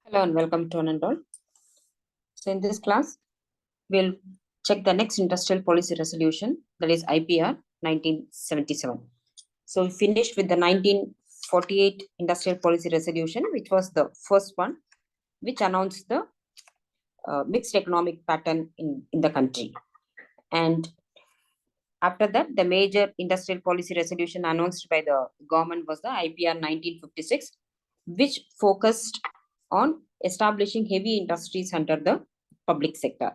Hello and welcome to one and all. So in this class, we'll check the next industrial policy resolution, that is IPR 1977. So we finished with the 1948 industrial policy resolution, which was the first one, which announced the mixed economic pattern in the country. And after that, the major industrial policy resolution announced by the government was the IPR 1956, which focused on establishing heavy industries under the public sector.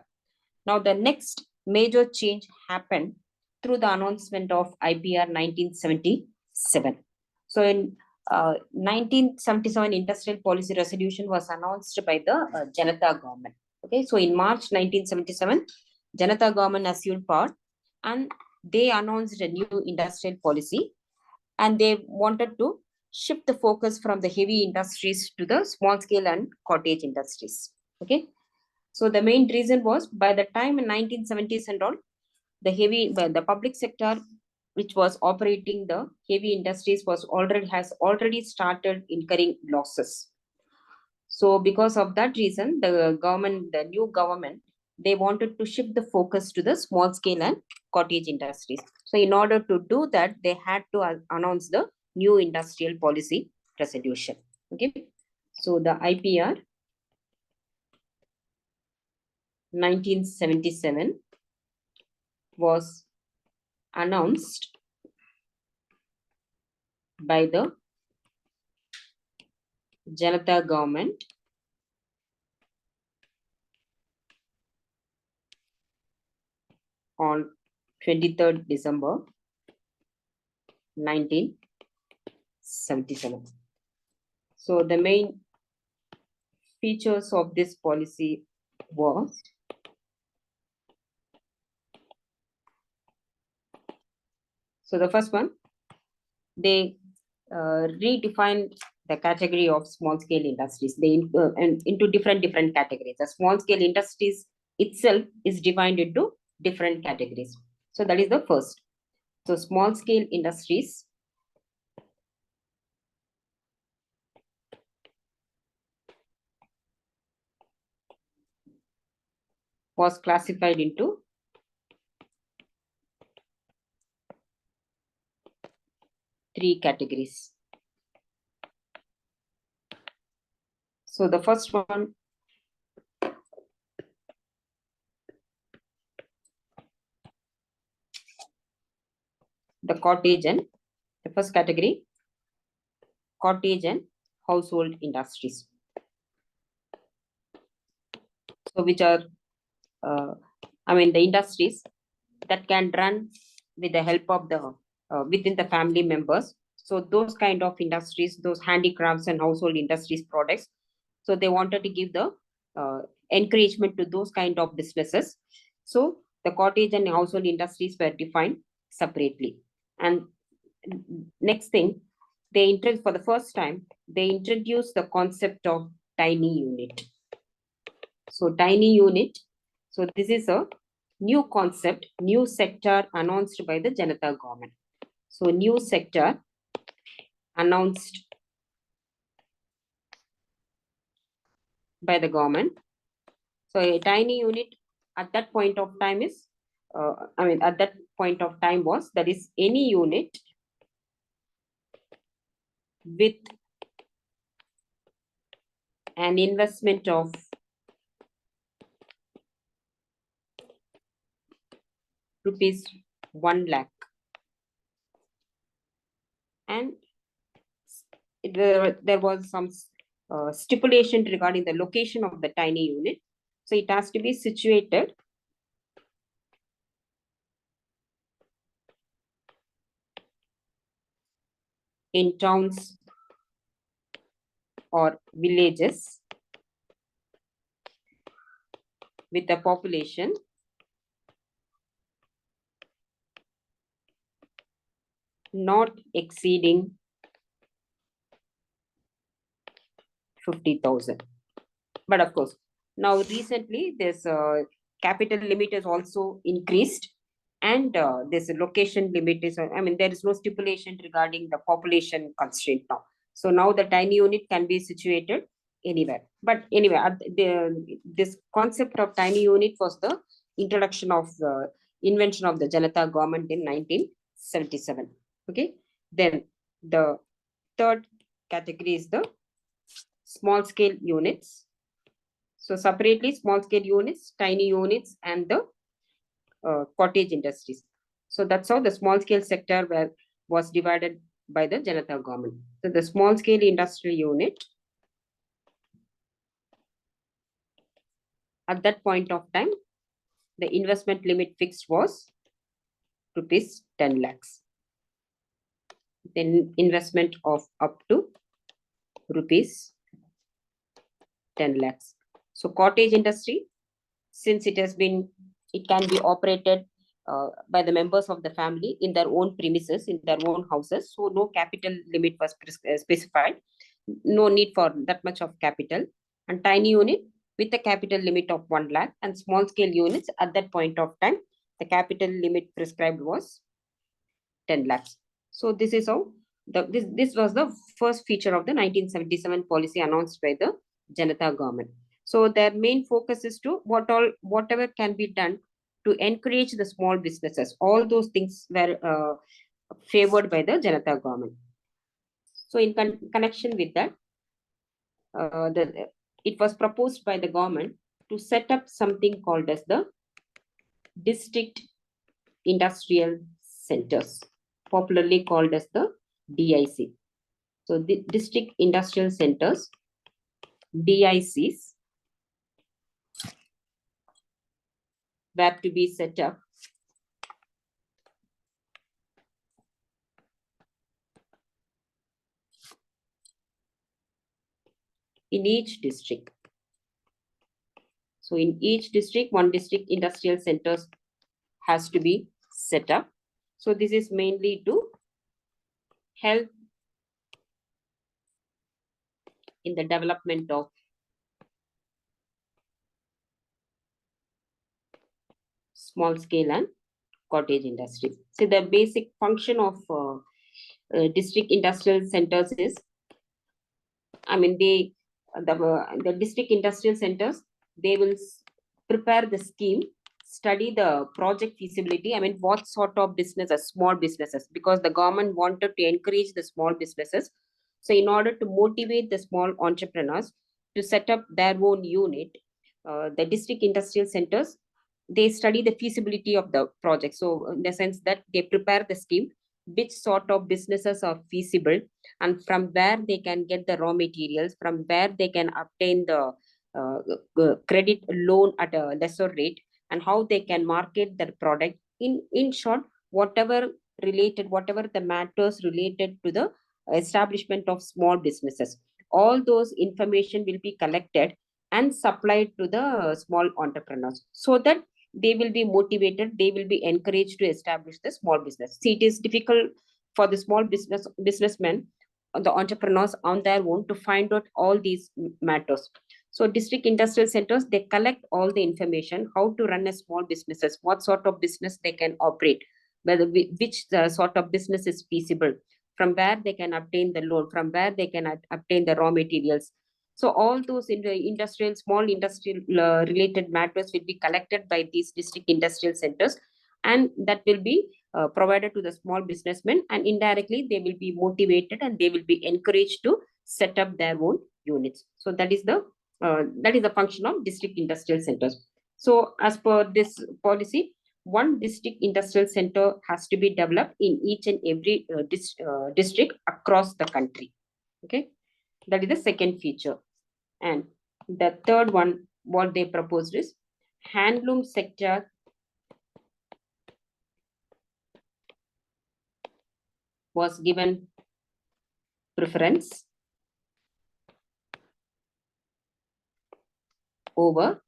Now, the next major change happened through the announcement of IPR 1977. So, in 1977, industrial policy resolution was announced by the Janata government. Okay, so in March 1977, Janata government assumed power and they announced a new industrial policy, and they wanted to shift the focus from the heavy industries to the small scale and cottage industries. Okay, so the main reason was by the time in 1970s and all, the public sector which was operating the heavy industries has already started incurring losses. So because of that reason, the new government, they wanted to shift the focus to the small scale and cottage industries. So in order to do that, they had to announce the new industrial policy resolution. Okay, so the IPR 1977 was announced by the Janata government on 23rd December 1977. So the main features of this policy was the first one, they redefined the category of small scale industries. They into different categories. The small scale industries itself is divided into different categories. So that is the first. So small scale industries was classified into three categories. So the first one, the cottage and the first category, cottage and household industries. So which are, the industries that can run with the help of the within the family members. So those kind of industries, those handicrafts and household industries products. So they wanted to give the encouragement to those kind of businesses. So the cottage and household industries were defined separately. And next thing, for the first time, they introduced the concept of tiny unit. So tiny unit. So this is a new concept, new sector announced by the Janata government. So new sector announced by the government. So a tiny unit at that point of time is, at that point of time was, that is any unit with an investment of rupees 1 lakh. And there was some stipulation regarding the location of the tiny unit. So it has to be situated in towns or villages with a population not exceeding 50,000. But of course, now recently this capital limit is also increased, and this location limit is, there is no stipulation regarding the population constraint now. So now the tiny unit can be situated anywhere. But anyway, this concept of tiny unit was the introduction of the invention of the Janata government in 1977. Okay. Then the third category is the small scale units. So separately, small scale units, tiny units, and the cottage industries. So that's how the small scale sector was divided by the Janata government. So the small scale industrial unit, at that point of time, the investment limit fixed was rupees 10 lakhs. Then investment of up to rupees 10 lakhs. So cottage industry, since it can be operated by the members of the family in their own premises, in their own houses. So no capital limit was specified. No need for that much of capital. And tiny unit with a capital limit of 1 lakh, and small scale units at that point of time, the capital limit prescribed was 10 lakhs. So this is how this was the first feature of the 1977 policy announced by the Janata government. So their main focus is to whatever can be done to encourage the small businesses. All those things were favored by the Janata government. So in connection with that, it was proposed by the government to set up something called as the district industrial centers, popularly called as the DIC. So the district industrial centers, DICs, were to be set up in each district. So in each district, one district industrial centers has to be set up. So this is mainly to help in the development of small scale and cottage industries. So the basic function of district industrial centers is, I mean, the district industrial centers, they will prepare the scheme, study the project feasibility. I mean, what sort of businesses, small businesses, because the government wanted to encourage the small businesses. So in order to motivate the small entrepreneurs to set up their own unit, the district industrial centers, they study the feasibility of the project. So in the sense that they prepare the scheme, which sort of businesses are feasible, and from where they can get the raw materials, from where they can obtain the credit loan at a lesser rate, and how they can market their product. In short, whatever the matters related to the establishment of small businesses, all those information will be collected and supplied to the small entrepreneurs, so that they will be motivated, they will be encouraged to establish the small business. See, it is difficult for the small businessmen, the entrepreneurs on their own, to find out all these matters. So district industrial centers, they collect all the information, how to run a small businesses, what sort of business they can operate, whether which sort of business is feasible, from where they can obtain the loan, from where they can obtain the raw materials. So all those in the small industrial related matters will be collected by these district industrial centers, and that will be provided to the small businessmen, and indirectly they will be motivated and they will be encouraged to set up their own units. So that is the function of district industrial centers. So as per this policy, one district industrial center has to be developed in each and every district across the country. Okay, that is the second feature. And the third one, what they proposed is handloom sector was given preference over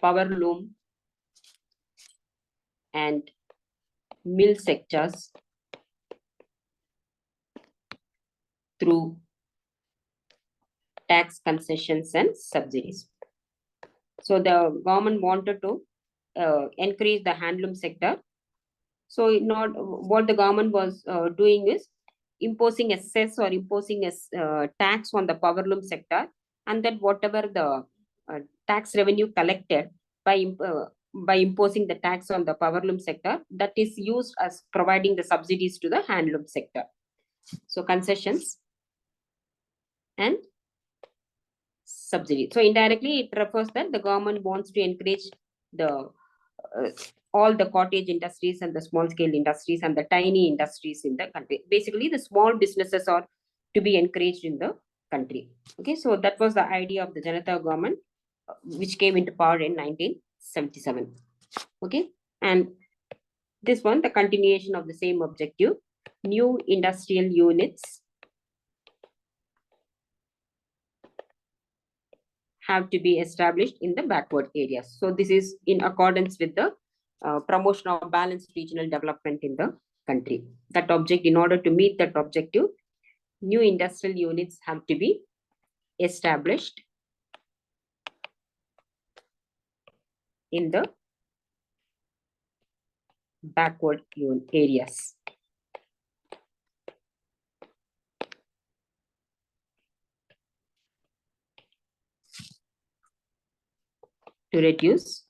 power loom and mill sectors through tax concessions and subsidies. So the government wanted to encourage the handloom sector. So not what the government was doing is, imposing a cess or imposing a tax on the powerloom sector, and that whatever the tax revenue collected by imposing the tax on the powerloom sector, that is used as providing the subsidies to the handloom sector. So concessions and subsidy. So indirectly, it refers that the government wants to encourage the all the cottage industries and the small scale industries and the tiny industries in the country. Basically, the small businesses are to be encouraged in the country. Okay, so that was the idea of the Janata government, which came into power in 1977. Okay, and this one, the continuation of the same objective, new industrial units have to be established in the backward areas. So this is in accordance with the promotion of balanced regional development in the country. That object, in order to meet that objective, new industrial units have to be established in the backward areas. To reduce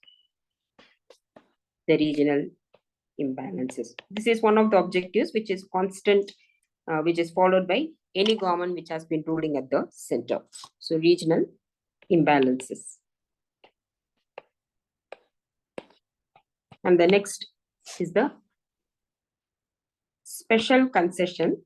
the regional imbalances. This is one of the objectives which is constant, which is followed by any government which has been ruling at the center. So regional imbalances. And the next is the special concession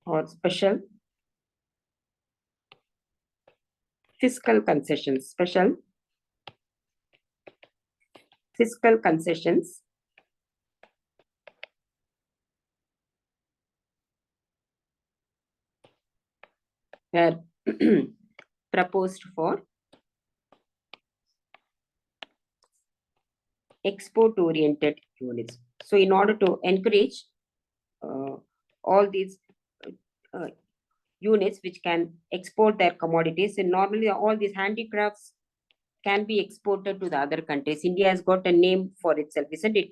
or special fiscal concessions, special fiscal concessions were proposed for export-oriented units. So in order to encourage all these units which can export their commodities, and normally all these handicrafts can be exported to the other countries. India has got a name for itself, isn't it,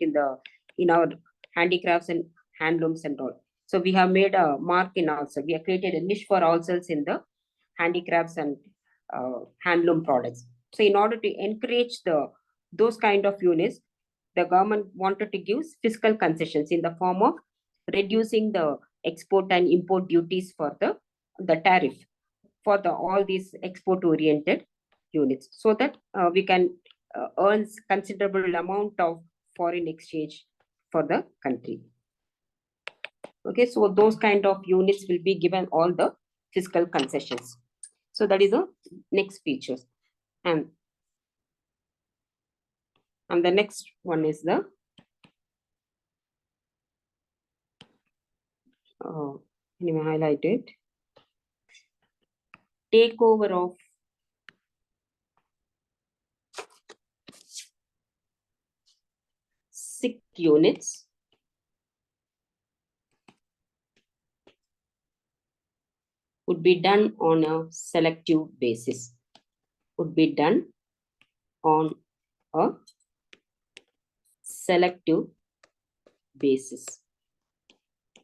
in our handicrafts and handlooms and all. So we have made a mark in ourselves. We have created a niche for ourselves in the handicrafts and handloom products. So in order to encourage those kind of units, the government wanted to give fiscal concessions in the form of reducing the export and import duties for the tariff for all these export oriented units, so that we can earn considerable amount of foreign exchange for the country. Okay, so those kind of units will be given all the fiscal concessions. So that is the next features. And the next one is the let me highlight it. Takeover of sick units would be done on a selective basis. Would be done on a selective basis.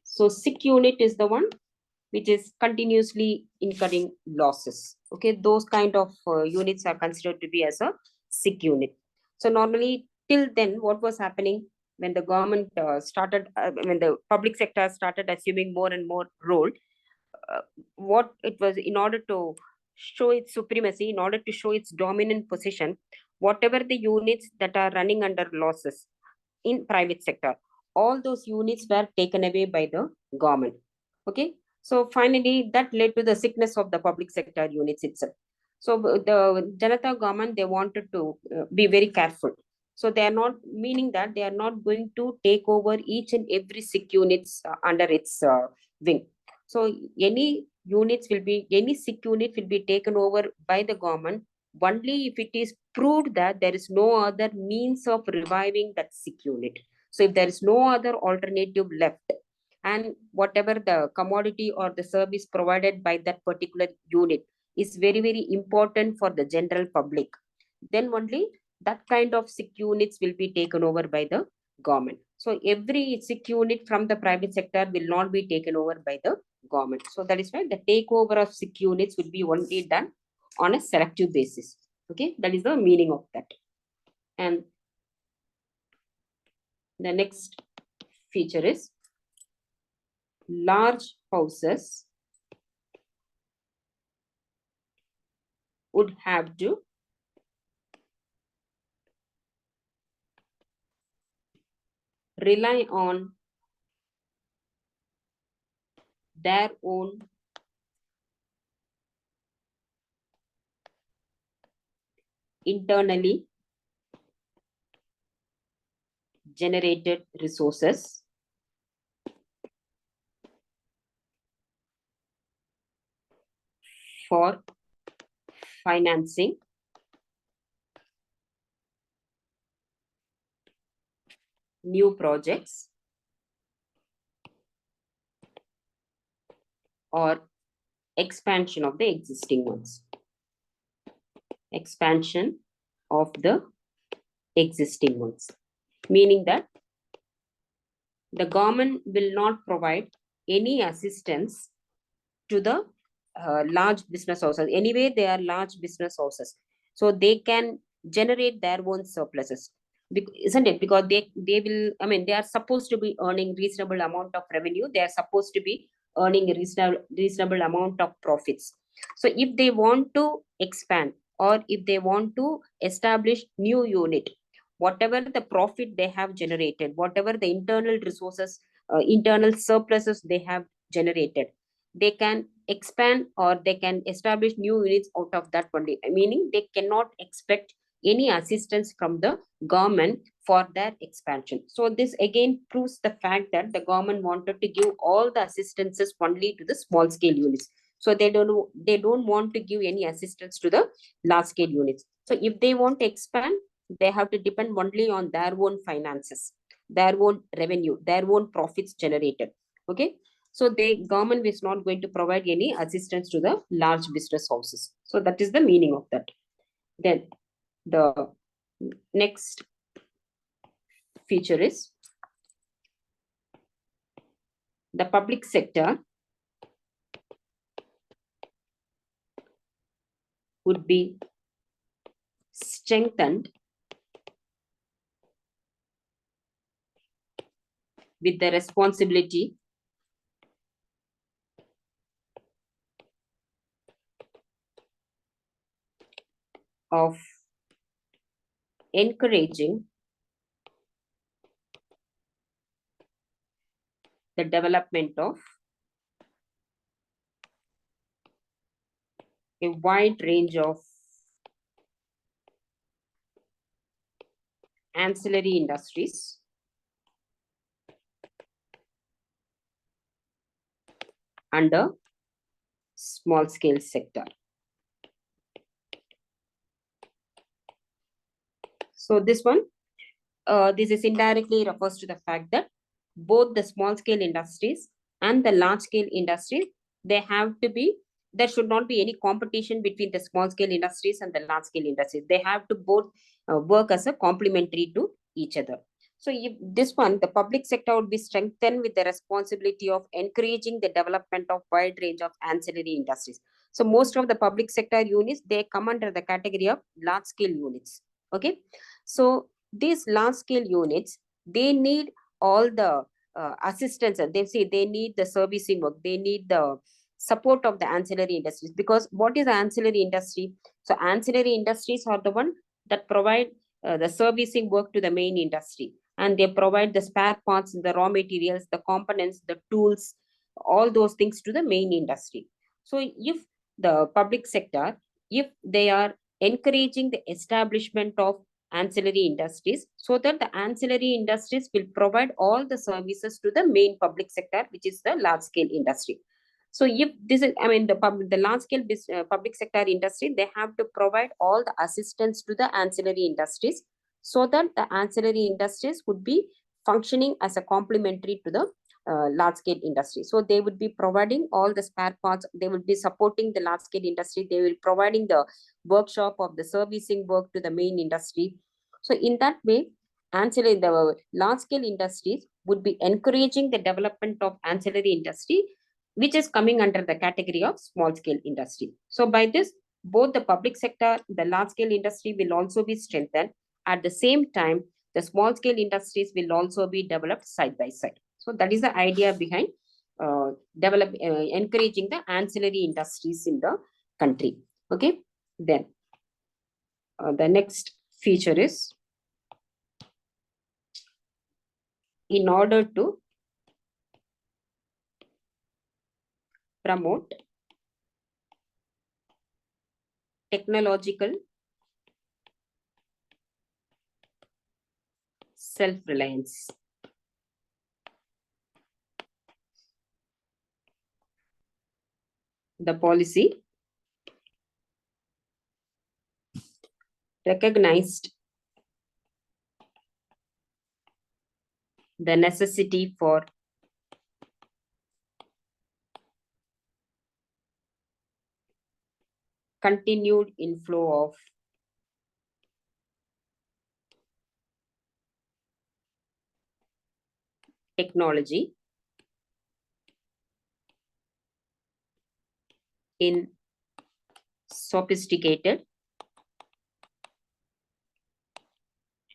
So sick unit is the one which is continuously incurring losses. Okay, those kind of units are considered to be as a sick unit. So normally till then, what was happening when the government when the public sector started assuming more and more role, what it was, in order to show its supremacy, in order to show its dominant position, whatever the units that are running under losses in private sector, all those units were taken away by the government. Okay, so finally that led to the sickness of the public sector units itself. So the Janata government, they wanted to be very careful. So they are not, meaning that they are not going to take over each and every sick units under its wing. So any sick unit will be taken over by the government only if it is proved that there is no other means of reviving that sick unit. So if there is no other alternative left, and whatever the commodity or the service provided by that particular unit is very, very important for the general public, then only that kind of sick units will be taken over by the government. So every sick unit from the private sector will not be taken over by the government. So that is why the takeover of sick units will be only done on a selective basis. Okay, that is the meaning of that. And the next feature is large houses would have to rely on their own internally generated resources for financing new projects or expansion of the existing ones. Expansion of the existing ones. Meaning that the government will not provide any assistance to the large business houses. Anyway, they are large business houses. So they can generate their own surpluses. Isn't it? Because they will, I mean, they are supposed to be earning reasonable amount of revenue. They are supposed to be earning a reasonable amount of profits. So if they want to expand or if they want to establish new unit, whatever the profit they have generated, whatever the internal resources, internal surpluses they have generated, they can expand or they can establish new units out of that only. Meaning they cannot expect any assistance from the government for their expansion. So this again proves the fact that the government wanted to give all the assistances only to the small scale units. So they don't want to give any assistance to the large scale units. So if they want to expand, they have to depend only on their own finances, their own revenue, their own profits generated. Okay. So the government is not going to provide any assistance to the large business houses. So that is the meaning of that. Then the next feature is the public sector would be strengthened with the responsibility of encouraging the development of a wide range of ancillary industries under small scale sector. So this one, this is indirectly refers to the fact that both the small scale industries and the large scale industries, they have to be, there should not be any competition between the small scale industries and the large scale industries. They have to both work as a complementary to each other. So if this one, the public sector would be strengthened with the responsibility of encouraging the development of wide range of ancillary industries. So most of the public sector units, they come under the category of large scale units. Okay. So these large scale units, they need all the assistance. They say they need the servicing work, they need the support of the ancillary industries. Because what is the ancillary industry? So ancillary industries are the one that provide the servicing work to the main industry, and they provide the spare parts, the raw materials, the components, the tools, all those things to the main industry. So if the public sector, if they are encouraging the establishment of ancillary industries, so that the ancillary industries will provide all the services to the main public sector, which is the large scale industry. So if this is, I mean, the large scale public sector industry, they have to provide all the assistance to the ancillary industries, so that the ancillary industries would be functioning as a complementary to the large scale industry. So they would be providing all the spare parts. They would be supporting the large scale industry. They will providing the workshop of the servicing work to the main industry. So in that way, ancillary, the large scale industries would be encouraging the development of ancillary industry, which is coming under the category of small scale industry. So by this, both the public sector, the large scale industry will also be strengthened. At the same time, the small scale industries will also be developed side by side. So that is the idea behind encouraging the ancillary industries in the country. Okay, then the next feature is, in order to promote technological self-reliance. The policy recognized the necessity for continued inflow of technology in sophisticated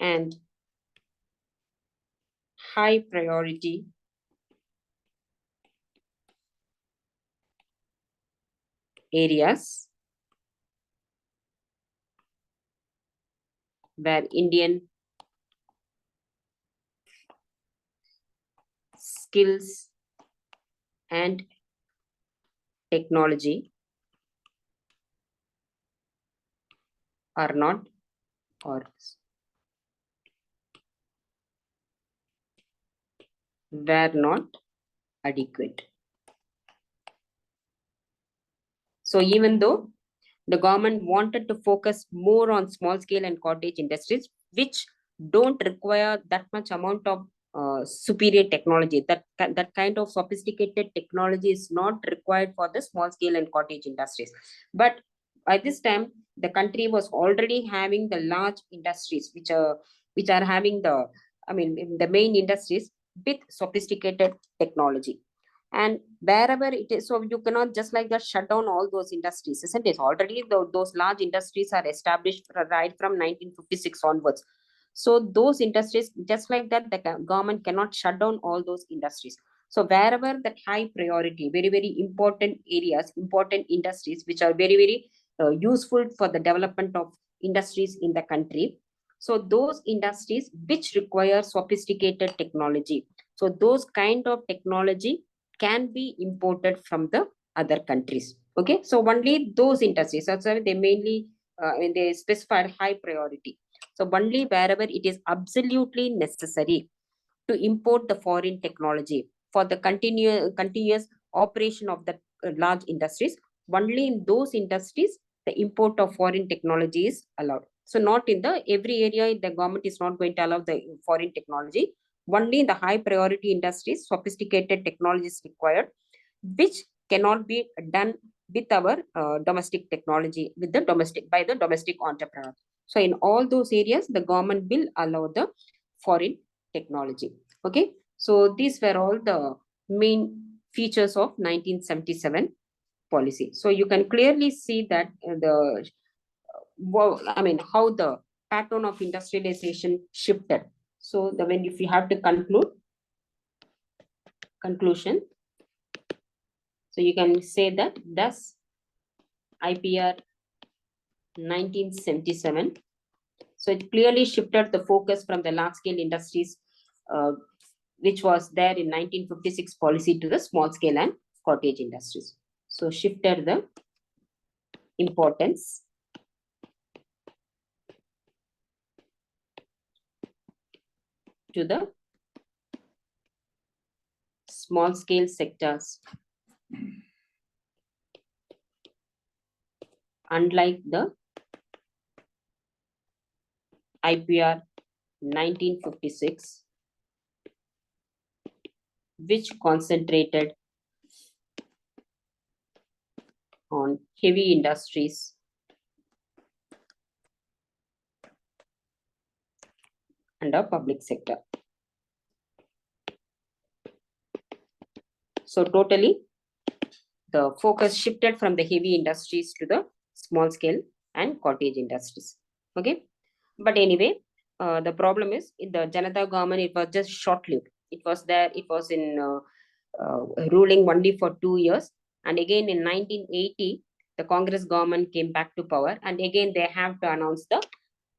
and high priority areas where Indian skills and technology are not or were not adequate. So even though the government wanted to focus more on small scale and cottage industries, which don't require that much amount of superior technology, that kind of sophisticated technology is not required for the small scale and cottage industries. But by this time, the country was already having the large industries, which are having the, I mean, the main industries with sophisticated technology. And wherever it is, so you cannot just like that shut down all those industries, isn't it? Already those large industries are established right from 1956 onwards. So those industries, just like that, the government cannot shut down all those industries. So wherever that high priority, very, very important areas, important industries, which are very, very useful for the development of industries in the country. So those industries which require sophisticated technology. So those kind of technology can be imported from the other countries. Okay, so only those industries, that's why they mainly they specified high priority. So only wherever it is absolutely necessary to import the foreign technology for the continuous operation of the large industries, only in those industries the import of foreign technology is allowed. So not in the every area, the government is not going to allow the foreign technology. Only in the high priority industries, sophisticated technology is required, which cannot be done with our domestic technology, with the domestic, by the domestic entrepreneur. So in all those areas, the government will allow the foreign technology. Okay, so these were all the main features of 1977 policy. So you can clearly see that I mean, how the pattern of industrialization shifted. So when if you have to conclusion, so you can say that thus IPR 1977. So it clearly shifted the focus from the large scale industries, which was there in 1956 policy, to the small scale and cottage industries. So shifted the importance to the small scale sectors, unlike the IPR 1956, which concentrated on heavy industries and the public sector. So totally, the focus shifted from the heavy industries to the small scale and cottage industries. Okay. But anyway, the problem is in the Janata government, it was just short-lived. It was there, it was in ruling only for 2 years. And again in 1980, the Congress government came back to power. And again, they have to announce the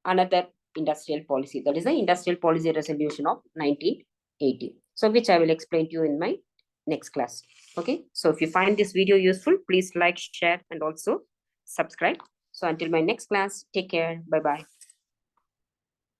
another industrial policy. That is the industrial policy resolution of 1980. So which I will explain to you in my next class. Okay. So if you find this video useful, please like, share, and also subscribe. So until my next class, take care. Bye-bye.